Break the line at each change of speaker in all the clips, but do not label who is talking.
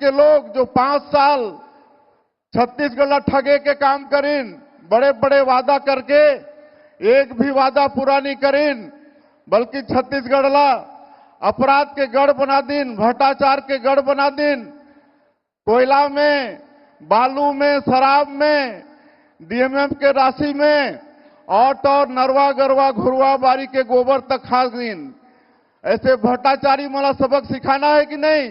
के लोग जो 5 साल छत्तीसगढ़ ठगे के काम करीन, बड़े बड़े वादा करके एक भी वादा पूरा नहीं करीन, बल्कि छत्तीसगढ़ ला अपराध के गढ़ बना दिन, भ्रष्टाचार के गढ़ बना दिन। कोयला में, बालू में, शराब में, डीएमएफ के राशि में और नरवा गरवा घुरवा बारी के गोबर तक खा दिन। ऐसे भ्रष्टाचारी मला सबक सिखाना है कि नहीं?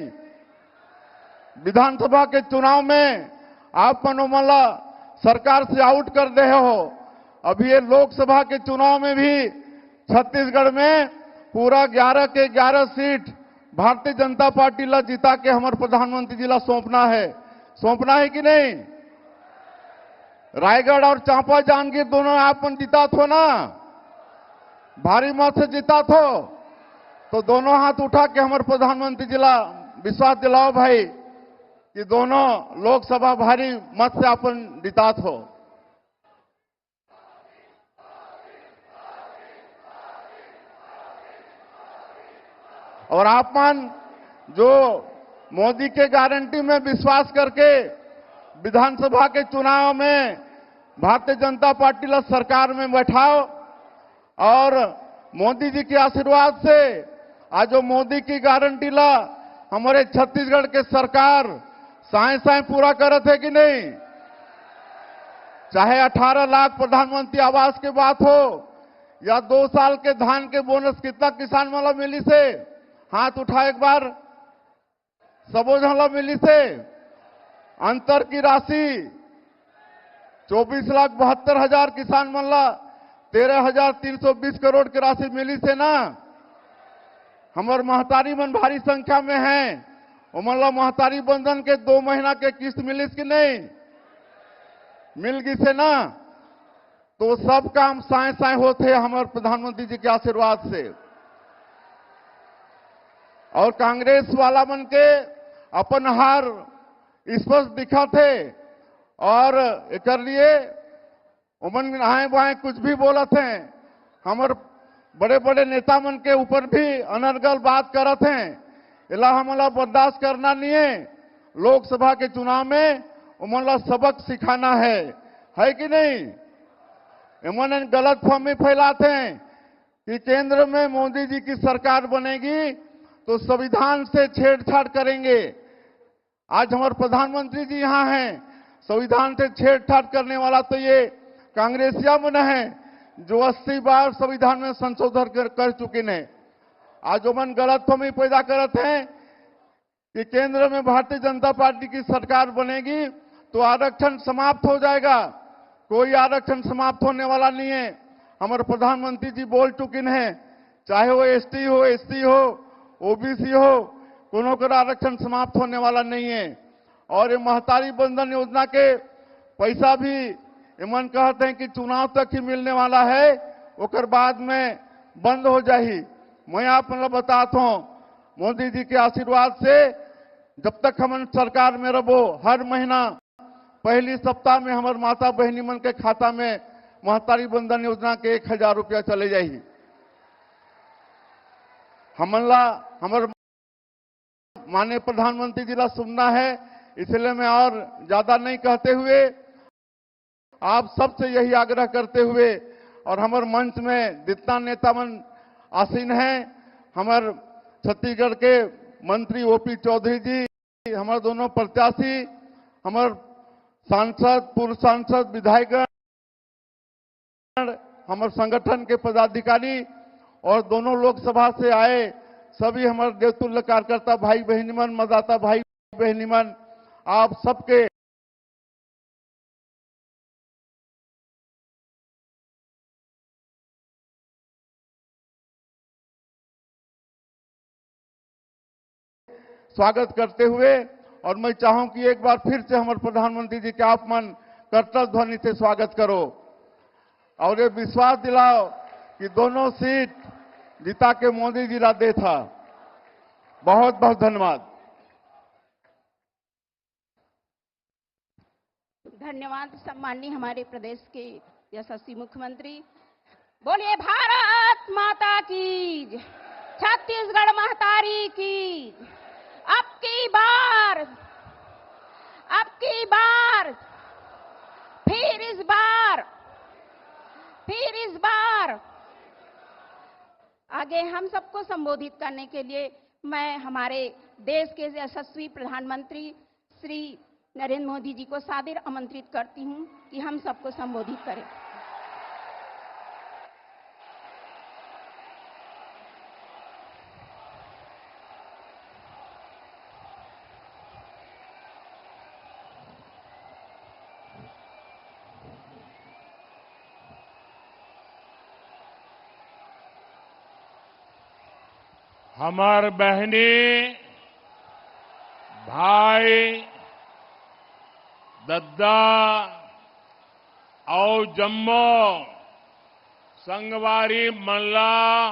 विधानसभा के चुनाव में आप मनोमला सरकार से आउट कर दे हो। अभी ये लोकसभा के चुनाव में भी छत्तीसगढ़ में पूरा 11 के 11 सीट भारतीय जनता पार्टी ला जिता के हमारे प्रधानमंत्री जी ला सौंपना है कि नहीं? रायगढ़ और चांपा जांगीर दोनों आप जिता थो ना, भारी मत से जिता थो, तो दोनों हाथ उठा के हमारे प्रधानमंत्री जी ला विश्वास दिलाओ भाई कि दोनों लोकसभा भारी मत से अपन जितात हो। और आप मन जो मोदी के गारंटी में विश्वास करके विधानसभा के चुनाव में भारतीय जनता पार्टी ला सरकार में बैठाओ और मोदी जी के आशीर्वाद से आज जो मोदी की गारंटी ला हमारे छत्तीसगढ़ के सरकार साए पूरा करत है कि नहीं? चाहे 18 लाख प्रधानमंत्री आवास के बात हो या 2 साल के धान के बोनस कितना किसान वाला मिली से हाथ उठा एक बार, सबो झला मिली से अंतर की राशि 24,72,000 किसान मला 13,320 करोड़ की राशि मिली से ना। हमार महतारी मन भारी संख्या में हैं, उमला महतारी बंधन के 2 महीना के किस्त मिली कि नहीं? मिल गई से ना। तो सब काम साए होते हमारे प्रधानमंत्री जी के आशीर्वाद से। और कांग्रेस वाला मन के अपन हार स्पष्ट दिखा थे और कर लिए उमन आए बाएं कुछ भी बोला थे। हमारे बड़े बड़े नेता मन के ऊपर भी अनर्गल बात करत हैं, इला हमला बर्दाश्त करना नहीं है। लोकसभा के चुनाव में उमला सबक सिखाना है कि नहीं? इमन गलत फहमी फैलाते हैं कि केंद्र में मोदी जी की सरकार बनेगी तो संविधान से छेड़छाड़ करेंगे। आज हमारे प्रधानमंत्री जी यहाँ हैं, संविधान से छेड़छाड़ करने वाला तो ये कांग्रेसिया मन है जो 80 बार संविधान में संशोधन कर चुके हैं। आज मन गलतफहमी पैदा करते हैं कि केंद्र में भारतीय जनता पार्टी की सरकार बनेगी तो आरक्षण समाप्त हो जाएगा। कोई आरक्षण समाप्त होने वाला नहीं है। हमारे प्रधानमंत्री जी बोल चुके हैं, चाहे वो एसटी हो, एससी हो, ओबीसी हो, कोनो का आरक्षण समाप्त होने वाला नहीं है। और ये महतारी बंधन योजना के पैसा भी इमन कहते हैं कि चुनाव तक ही मिलने वाला है, ओकर बाद में बंद हो जाही। मैं आप मतलब बताता हूं, मोदी जी के आशीर्वाद से जब तक हम सरकार में रहो, हर महीना पहली सप्ताह में हमारे माता बहनी मन के खाता में महतारी बंधन योजना के 1,000 रुपया चले जाही। हमारे माननीय प्रधानमंत्री जी ला सुनना है, इसलिए मैं और ज्यादा नहीं कहते हुए आप सबसे यही आग्रह करते हुए और हमारे मंच में जितना नेता मन आसीन हैं, हमारे छत्तीसगढ़ के मंत्री ओपी चौधरी जी, हमारे दोनों प्रत्याशी, हमारे सांसद, पूर्व सांसद, विधायकगण, हमारे संगठन के पदाधिकारी और दोनों लोकसभा से आए सभी हमारे देवतुल्य कार्यकर्ता भाई बहनी मन, मतदाता भाई बहनी मन, आप सबके स्वागत करते हुए और मैं चाहूं कि एक बार फिर से हमारे प्रधानमंत्री जी के आप मन कर्तव्य ध्वनि से स्वागत करो और ये विश्वास दिलाओ कि दोनों सीट जिता के मोदी जी ला दे था। बहुत बहुत धन्यवाद।
धन्यवाद सम्माननीय हमारे प्रदेश के यशस्वी मुख्यमंत्री। बोलिए भारत माता की, छत्तीसगढ़ महतारी की। अब की बार आगे हम सबको संबोधित करने के लिए मैं हमारे देश के यशस्वी प्रधानमंत्री श्री नरेंद्र मोदी जी को सादर आमंत्रित करती हूं कि हम सबको संबोधित करें।
हमार बहनी भाई दद्दा और जम्मो संगवारी मल्ला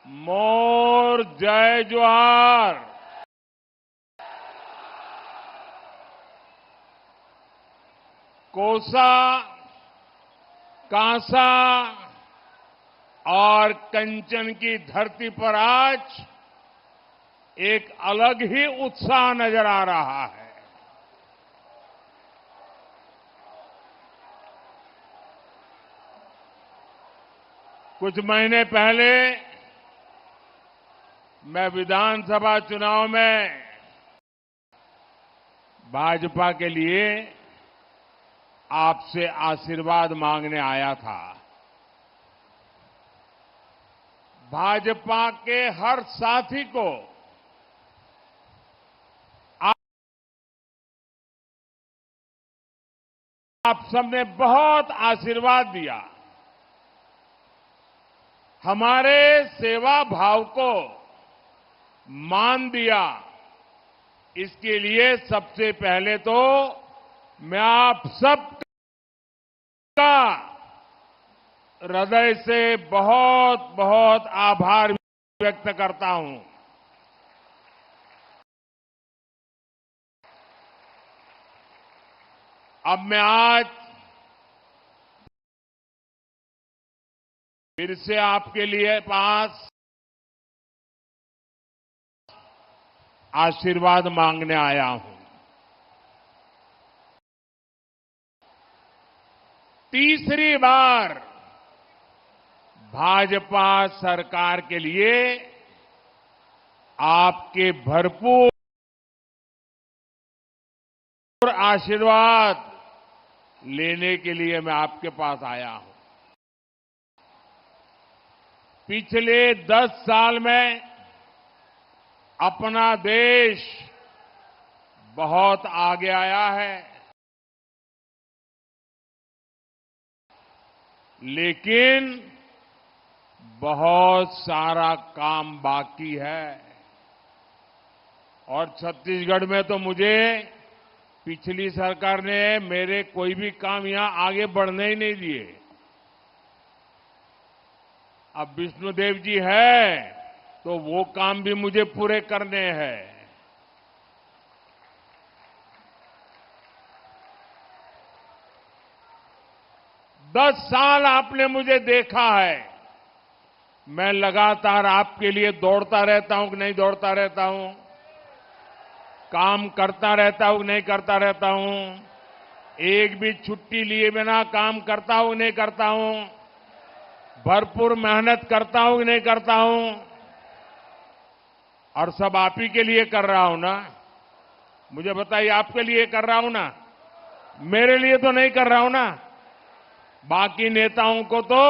मोर जय जोहार। कोसा कांसा और कंचन की धरती पर आज एक अलग ही उत्साह नजर आ रहा है। कुछ महीने पहले मैं विधानसभा चुनाव में भाजपा के लिए आपसे आशीर्वाद मांगने आया था। भाजपा के हर साथी को आप सबने बहुत आशीर्वाद दिया। हमारे सेवा भाव को मान दिया। इसके लिए सबसे पहले तो मैं आप सबका हृदय से बहुत बहुत आभार व्यक्त करता हूं। अब मैं आज फिर से आपके लिए पास आशीर्वाद मांगने आया हूं। तीसरी बार भाजपा सरकार के लिए आपके भरपूर आशीर्वाद लेने के लिए मैं आपके पास आया हूं। पिछले 10 साल में अपना देश बहुत आगे आया है, लेकिन बहुत सारा काम बाकी है। और छत्तीसगढ़ में तो मुझे पिछली सरकार ने मेरे कोई भी काम यहां आगे बढ़ने ही नहीं दिए। अब विष्णुदेव जी है तो वो काम भी मुझे पूरे करने हैं। 10 साल आपने मुझे देखा है, मैं लगातार आपके लिए दौड़ता रहता हूं कि नहीं दौड़ता रहता हूं, काम करता रहता हूं कि नहीं करता रहता हूं, एक भी छुट्टी लिए बिना काम करता हूं कि नहीं करता हूं, भरपूर मेहनत करता हूं कि नहीं करता हूं, और सब आप ही के लिए कर रहा हूं ना। मुझे बताइए, आपके लिए कर रहा हूं ना, मेरे लिए तो नहीं कर रहा हूं ना। बाकी नेताओं को तो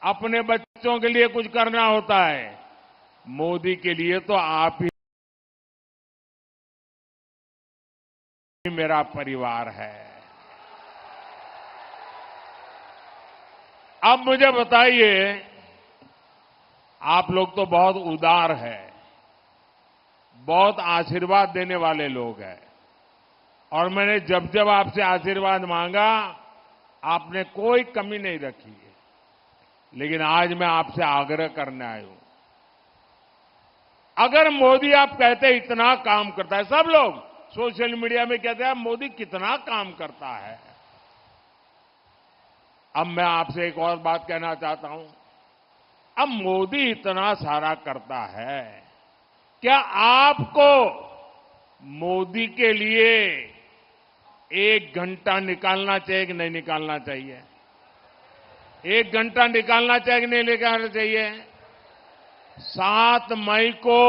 अपने बच्चों के लिए कुछ करना होता है, मोदी के लिए तो आप ही मेरा परिवार है। अब मुझे बताइए, आप लोग तो बहुत उदार हैं, बहुत आशीर्वाद देने वाले लोग हैं, और मैंने जब जब आपसे आशीर्वाद मांगा आपने कोई कमी नहीं रखी है। लेकिन आज मैं आपसे आग्रह करने आया हूं, अगर मोदी आप कहते इतना काम करता है, सब लोग सोशल मीडिया में कहते हैं मोदी कितना काम करता है, अब मैं आपसे एक और बात कहना चाहता हूं। अब मोदी इतना सारा करता है, क्या आपको मोदी के लिए 1 घंटा निकालना चाहिए कि नहीं निकालना चाहिए? 1 घंटा निकालना चाहिए कि नहीं निकालना चाहिए? 7 मई को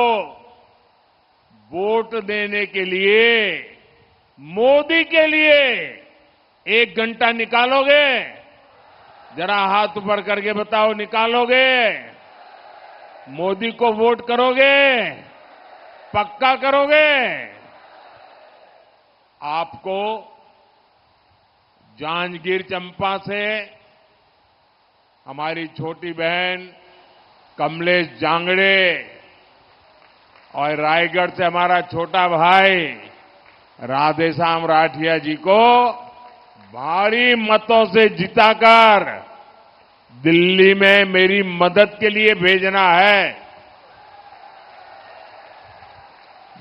वोट देने के लिए मोदी के लिए 1 घंटा निकालोगे? जरा हाथ ऊपर करके बताओ, निकालोगे? मोदी को वोट करोगे? पक्का करोगे? आपको जांजगीर चंपा से हमारी छोटी बहन कमलेश जांगड़े और रायगढ़ से हमारा छोटा भाई राधेश्याम राठिया जी को भारी मतों से जिताकर दिल्ली में मेरी मदद के लिए भेजना है।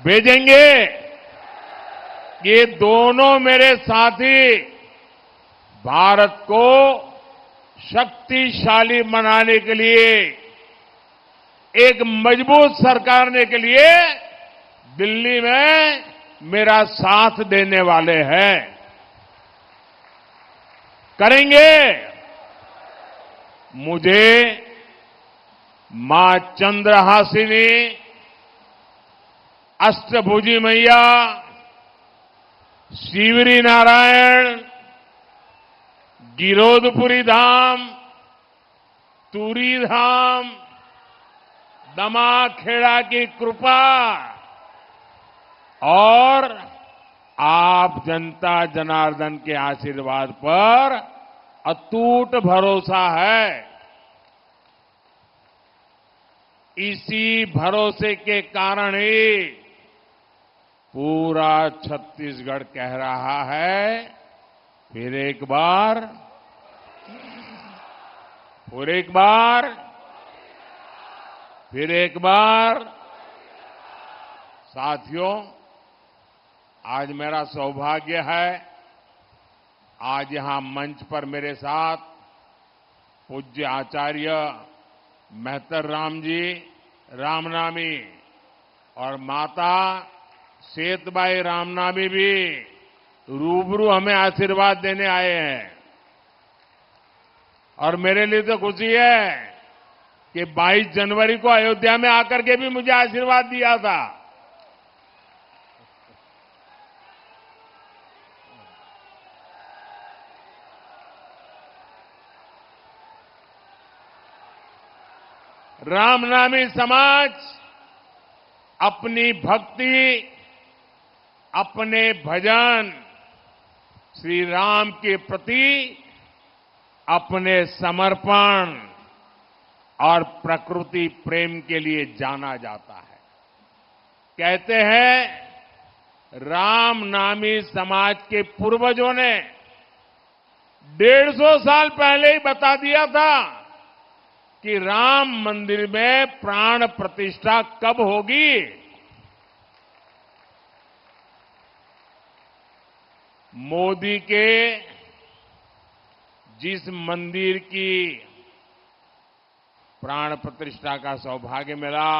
भेजेंगे? ये दोनों मेरे साथी भारत को शक्तिशाली बनाने के लिए, एक मजबूत सरकार के लिए दिल्ली में मेरा साथ देने वाले हैं। करेंगे? मुझे मां चंद्रहासिनी, अष्टभुजी मैया, शिवरी नारायण, गिरोधपुरी धाम, तुरी धाम, दमाखेड़ा की कृपा और आप जनता जनार्दन के आशीर्वाद पर अटूट भरोसा है। इसी भरोसे के कारण ही पूरा छत्तीसगढ़ कह रहा है, फिर एक बार, फिर एक बार, फिर एक बार। साथियों, आज मेरा सौभाग्य है, आज यहां मंच पर मेरे साथ पूज्य आचार्य मेहतर राम जी रामनामी और माता सेतबाई रामनामी भी रूबरू हमें आशीर्वाद देने आए हैं। और मेरे लिए तो खुशी है कि 22 जनवरी को अयोध्या में आकर के भी मुझे आशीर्वाद दिया था। रामनामी समाज अपनी भक्ति, अपने भजन, श्री राम के प्रति अपने समर्पण और प्रकृति प्रेम के लिए जाना जाता है। कहते हैं रामनामी समाज के पूर्वजों ने 150 साल पहले ही बता दिया था कि राम मंदिर में प्राण प्रतिष्ठा कब होगी। मोदी के जिस मंदिर की प्राण प्रतिष्ठा का सौभाग्य मिला,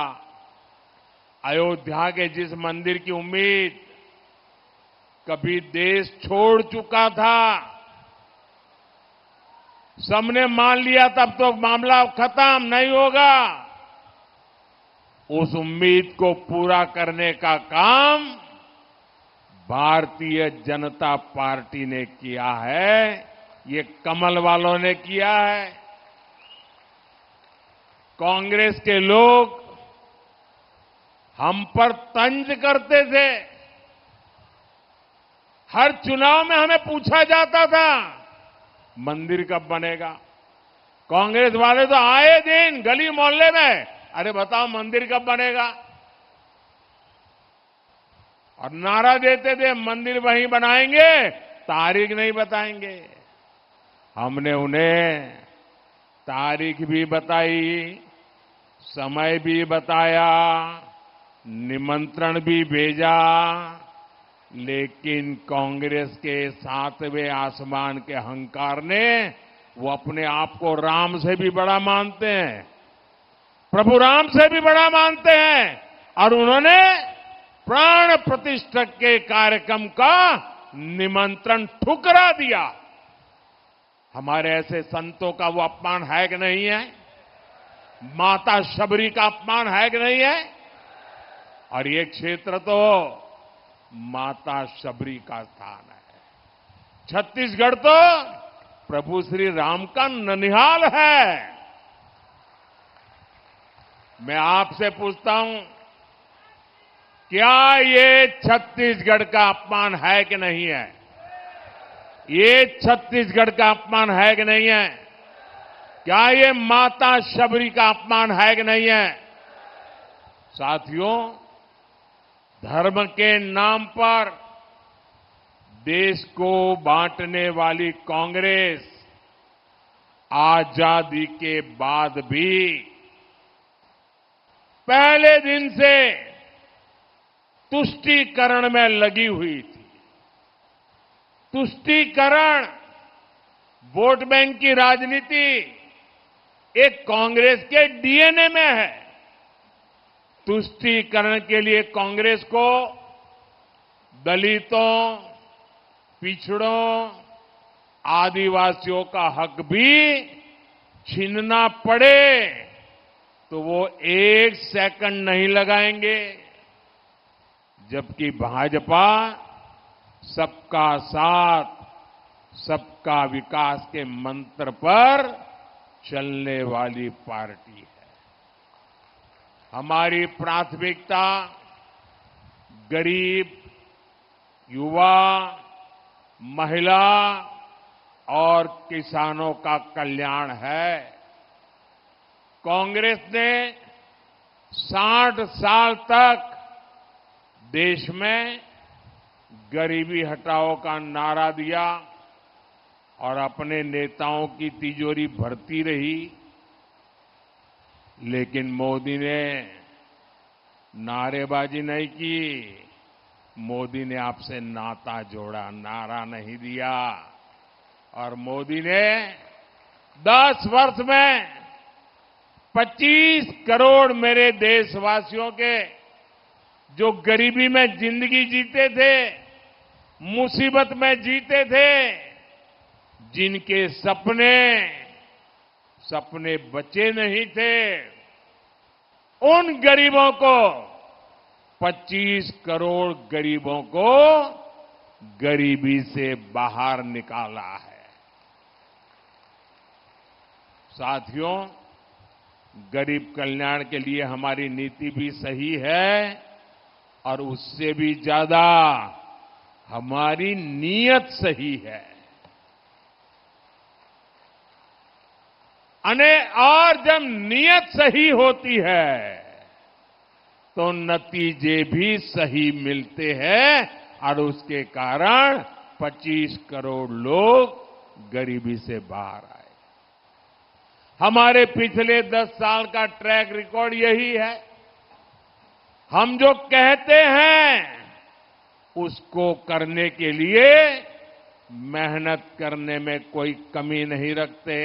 अयोध्या के जिस मंदिर की उम्मीद कभी देश छोड़ चुका था, सबने मान लिया तब तो मामला खत्म नहीं होगा, उस उम्मीद को पूरा करने का काम भारतीय जनता पार्टी ने किया है, ये कमल वालों ने किया है। कांग्रेस के लोग हम पर तंज करते थे, हर चुनाव में हमें पूछा जाता था मंदिर कब बनेगा। कांग्रेस वाले तो आए दिन गली मोहल्ले में, अरे बताओ मंदिर कब बनेगा, और नारा देते थे मंदिर वहीं बनाएंगे, तारीख नहीं बताएंगे। हमने उन्हें तारीख भी बताई, समय भी बताया, निमंत्रण भी भेजा, लेकिन कांग्रेस के 7वें आसमान के अहंकार ने, वो अपने आप को राम से भी बड़ा मानते हैं, प्रभु राम से भी बड़ा मानते हैं, और उन्होंने प्राण प्रतिष्ठा के कार्यक्रम का निमंत्रण ठुकरा दिया। हमारे ऐसे संतों का वो अपमान है कि नहीं है? माता शबरी का अपमान है कि नहीं है? और ये क्षेत्र तो माता शबरी का स्थान है। छत्तीसगढ़ तो प्रभु श्री राम का ननिहाल है। मैं आपसे पूछता हूं, क्या ये छत्तीसगढ़ का अपमान है कि नहीं है? ये छत्तीसगढ़ का अपमान है कि नहीं है? क्या ये माता शबरी का अपमान है कि नहीं है? साथियों, धर्म के नाम पर देश को बांटने वाली कांग्रेस आजादी के बाद भी पहले दिन से तुष्टीकरण में लगी हुई थी। तुष्टीकरण, वोट बैंक की राजनीति एक कांग्रेस के डीएनए में है। तुष्टीकरण के लिए कांग्रेस को दलितों, पिछड़ों, आदिवासियों का हक भी छीनना पड़े तो वो एक सेकंड नहीं लगाएंगे। जबकि भाजपा सबका साथ, सबका विकास के मंत्र पर चलने वाली पार्टी है। हमारी प्राथमिकता गरीब, युवा, महिला और किसानों का कल्याण है। कांग्रेस ने 60 साल तक देश में गरीबी हटाओ का नारा दिया और अपने नेताओं की तिजोरी भरती रही। लेकिन मोदी ने नारेबाजी नहीं की, मोदी ने आपसे नाता जोड़ा, नारा नहीं दिया। और मोदी ने 10 वर्ष में 25 करोड़ मेरे देशवासियों के जो गरीबी में जिंदगी जीते थे, मुसीबत में जीते थे, जिनके सपने बचे नहीं थे, उन गरीबों को 25 करोड़ गरीबों को गरीबी से बाहर निकाला है। साथियों, गरीब कल्याण के लिए हमारी नीति भी सही है और उससे भी ज्यादा हमारी नीयत सही है। और जब नीयत सही होती है तो नतीजे भी सही मिलते हैं और उसके कारण 25 करोड़ लोग गरीबी से बाहर आए। हमारे पिछले 10 साल का ट्रैक रिकॉर्ड यही है। हम जो कहते हैं उसको करने के लिए मेहनत करने में कोई कमी नहीं रखते।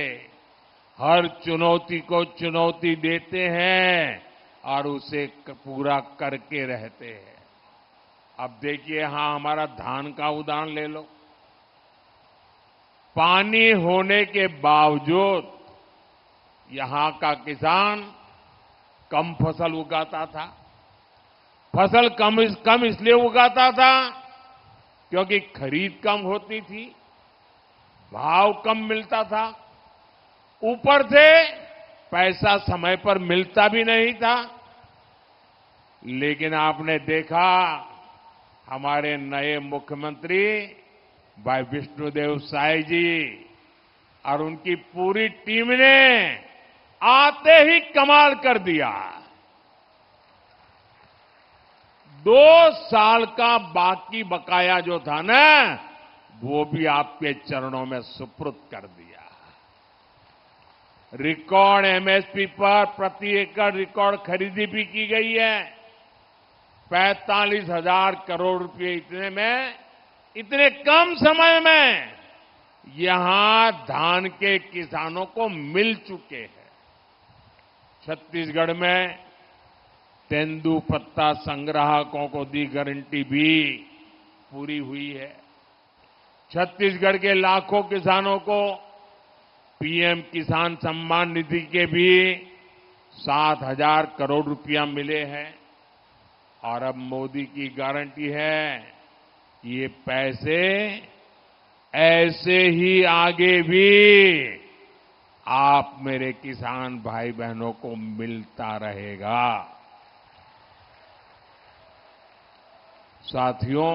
हर चुनौती को चुनौती देते हैं और उसे पूरा करके रहते हैं। अब देखिए, यहां हमारा धान का उदाहरण ले लो। पानी होने के बावजूद यहां का किसान कम फसल उगाता था। फसल कम इसलिए उगाता था क्योंकि खरीद कम होती थी, भाव कम मिलता था, ऊपर से पैसा समय पर मिलता भी नहीं था। लेकिन आपने देखा, हमारे नए मुख्यमंत्री भाई विष्णुदेव साय जी और उनकी पूरी टीम ने आते ही कमाल कर दिया। 2 साल का बाकी बकाया जो था ना, वो भी आपके चरणों में सुपुर्द कर दिया। रिकॉर्ड एमएसपी पर प्रति एकड़ रिकॉर्ड खरीदी भी की गई है। 45,000 करोड़ रुपए इतने कम समय में यहां धान के किसानों को मिल चुके हैं। छत्तीसगढ़ में तेंदुपत्ता संग्राहकों को दी गारंटी भी पूरी हुई है। छत्तीसगढ़ के लाखों किसानों को पीएम किसान सम्मान निधि के भी 7,000 करोड़ रुपया मिले हैं और अब मोदी की गारंटी है ये पैसे ऐसे ही आगे भी आप मेरे किसान भाई बहनों को मिलता रहेगा। साथियों,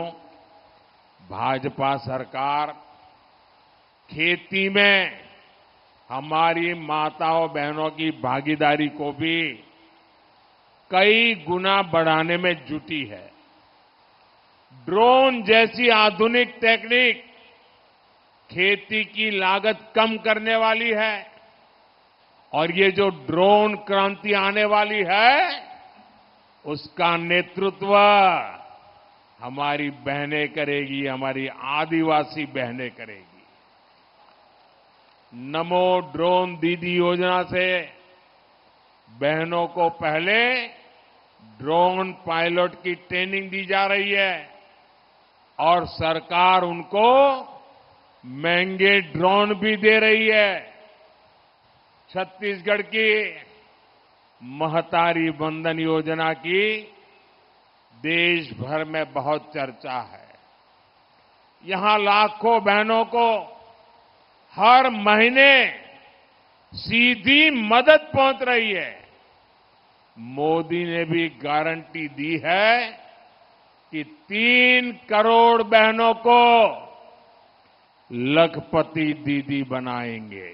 भाजपा सरकार खेती में हमारी माताओं बहनों की भागीदारी को भी कई गुना बढ़ाने में जुटी है। ड्रोन जैसी आधुनिक टेक्निक खेती की लागत कम करने वाली है और ये जो ड्रोन क्रांति आने वाली है उसका नेतृत्व हमारी बहनें करेगी, हमारी आदिवासी बहनें करेगी। नमो ड्रोन दीदी योजना से बहनों को पहले ड्रोन पायलट की ट्रेनिंग दी जा रही है और सरकार उनको महंगे ड्रोन भी दे रही है। छत्तीसगढ़ की महतारी वंदन योजना की देश भर में बहुत चर्चा है। यहां लाखों बहनों को हर महीने सीधी मदद पहुंच रही है। मोदी ने भी गारंटी दी है कि 3 करोड़ बहनों को लखपति दीदी बनाएंगे।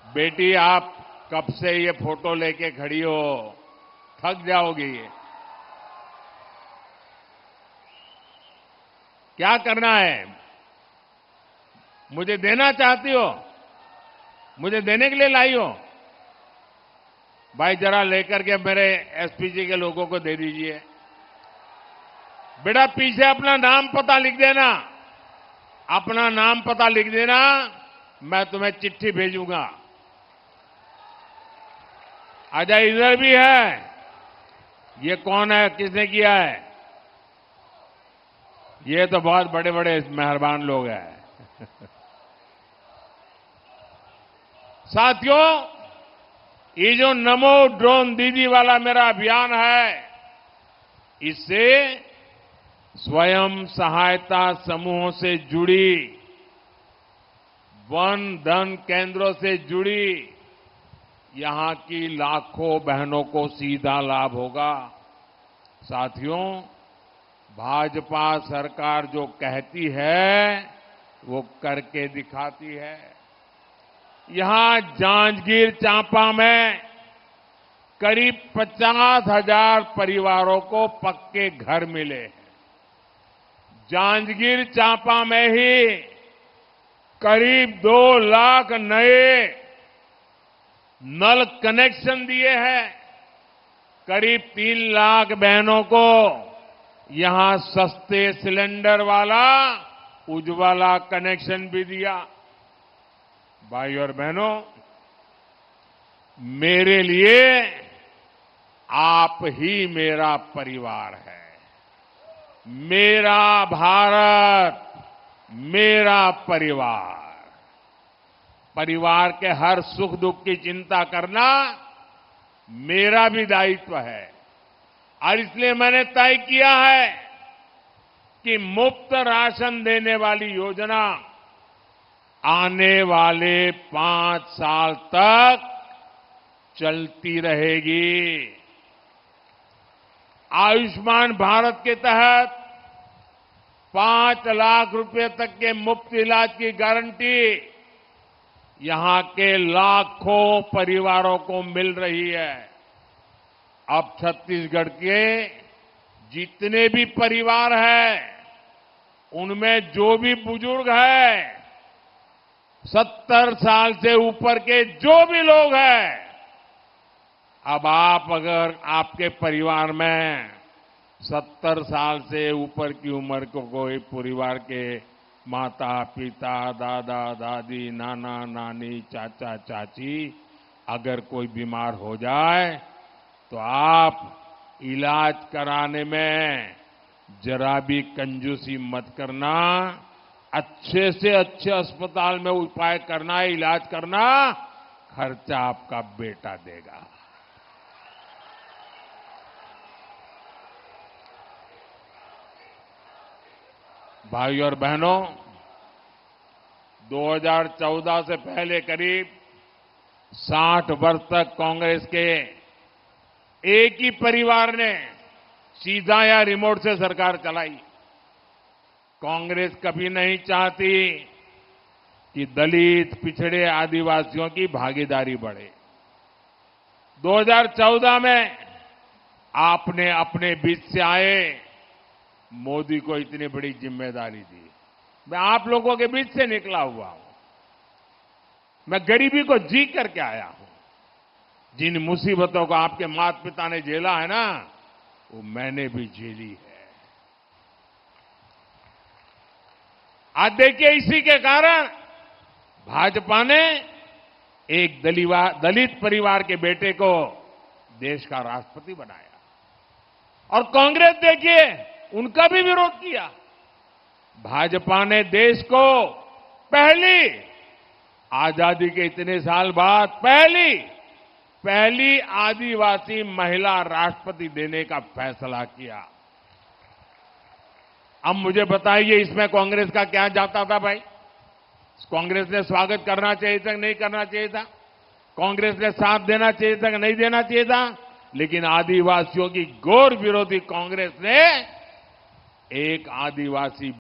बेटी, आप कब से ये फोटो लेके खड़ी हो, थक जाओगी। ये क्या करना है? मुझे देना चाहती हो? मुझे देने के लिए लाई हो? भाई जरा लेकर के मेरे एसपीजी के लोगों को दे दीजिए। बेटा पीछे अपना नाम पता लिख देना, अपना नाम पता लिख देना, मैं तुम्हें चिट्ठी भेजूंगा। आजा, इधर भी है। ये कौन है, किसने किया है? ये तो बहुत बड़े बड़े मेहरबान लोग हैं। साथियों, ये जो नमो ड्रोन दीदी वाला मेरा अभियान है, इससे स्वयं सहायता समूहों से जुड़ी, वन धन केंद्रों से जुड़ी यहां की लाखों बहनों को सीधा लाभ होगा। साथियों, भाजपा सरकार जो कहती है वो करके दिखाती है। यहां जांजगीर चांपा में करीब 50,000 परिवारों को पक्के घर मिले हैं। जांजगीर चांपा में ही करीब 2 लाख नए नल कनेक्शन दिए हैं। करीब 3 लाख बहनों को यहां सस्ते सिलेंडर वाला उज्ज्वला कनेक्शन भी दिया। भाई और बहनों, मेरे लिए आप ही मेरा परिवार है। मेरा भारत, मेरा परिवार। परिवार के हर सुख दुख की चिंता करना मेरा भी दायित्व है और इसलिए मैंने तय किया है कि मुफ्त राशन देने वाली योजना आने वाले 5 साल तक चलती रहेगी। आयुष्मान भारत के तहत 5 लाख रुपए तक के मुफ्त इलाज की गारंटी यहां के लाखों परिवारों को मिल रही है। अब छत्तीसगढ़ के जितने भी परिवार हैं, उनमें जो भी बुजुर्ग हैं, 70 साल से ऊपर के जो भी लोग हैं, अब आप अगर आपके परिवार में 70 साल से ऊपर की उम्र को कोई परिवार के माता पिता, दादा दादी, नाना नानी, चाचा चाची अगर कोई बीमार हो जाए तो आप इलाज कराने में जरा भी कंजूसी मत करना। अच्छे से अच्छे अस्पताल में उपाय करना है, इलाज करना, खर्चा आपका बेटा देगा। भाई और बहनों, 2014 से पहले करीब 60 वर्ष तक कांग्रेस के एक ही परिवार ने सीधा या रिमोट से सरकार चलाई। कांग्रेस कभी नहीं चाहती कि दलित, पिछड़े, आदिवासियों की भागीदारी बढ़े। 2014 में आपने अपने बीच से आए मोदी को इतनी बड़ी जिम्मेदारी दी। मैं आप लोगों के बीच से निकला हुआ हूं। मैं गरीबी को जी करके आया हूं। जिन मुसीबतों को आपके माता पिता ने झेला है ना, वो मैंने भी झेली है। आज देखिए, इसी के कारण भाजपा ने एक दलित परिवार के बेटे को देश का राष्ट्रपति बनाया, और कांग्रेस देखिए उनका भी विरोध किया। भाजपा ने देश को पहली, आजादी के इतने साल बाद पहली आदिवासी महिला राष्ट्रपति देने का फैसला किया। अब मुझे बताइए, इसमें कांग्रेस का क्या जाता था भाई? कांग्रेस ने स्वागत करना चाहिए था कि नहीं करना चाहिए था? कांग्रेस ने साथ देना चाहिए था कि नहीं देना चाहिए था? लेकिन आदिवासियों की घोर विरोधी कांग्रेस ने एक आदिवासी